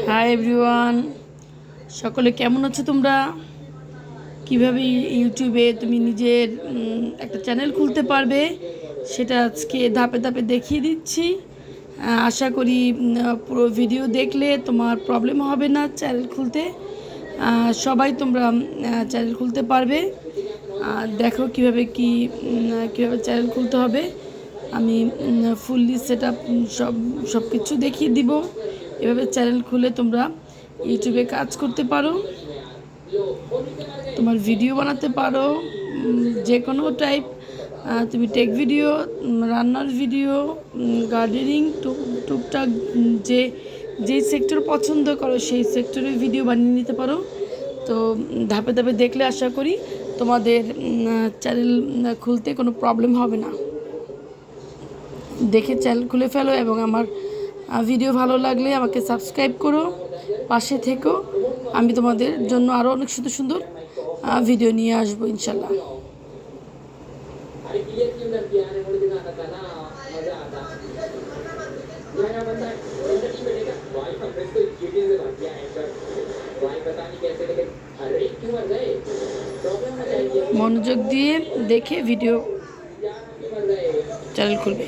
Hi everyone, সকলে কেমন আছো তোমরা? কিভাবে ইউটিউবে তুমি নিজের একটা চ্যানেল খুলতে পারবে সেটা আজকে ধাপে ধাপে দেখিয়ে দিচ্ছি। আশা করি পুরো ভিডিও দেখলে তোমার প্রবলেম হবে না চ্যানেল খুলতে। সবাই তোমরা চ্যানেল খুলতে পারবে। দেখো কীভাবে চ্যানেল খুলতে হবে। আমি ফুললি সেট আপ সব কিছু দেখিয়ে দিব। এভাবে চ্যানেল খুলে তোমরা ইউটিউবে কাজ করতে পারো, তোমার ভিডিও বানাতে পারো, যে কোনো টাইপ। তুমি টেক ভিডিও, রান্নার ভিডিও, গার্ডেনিং, টুকটাক যেই সেক্টর পছন্দ করো সেই সেক্টরের ভিডিও বানিয়ে নিতে পারো। তো ধাপে ধাপে দেখলে আশা করি তোমাদের চ্যানেল খুলতে কোনো প্রবলেম হবে না। দেখে চ্যানেল খুলে ফেলো এবং আমার ভিডিও ভালো লাগলে আমাকে সাবস্ক্রাইব করো, পাশে থেকো। আমি তোমাদের জন্য আরও অনেক সুন্দর সুন্দর ভিডিও নিয়ে আসবো ইনশাল্লাহ। মনোযোগ দিয়ে দেখে ভিডিও চ্যানেল খুলবে।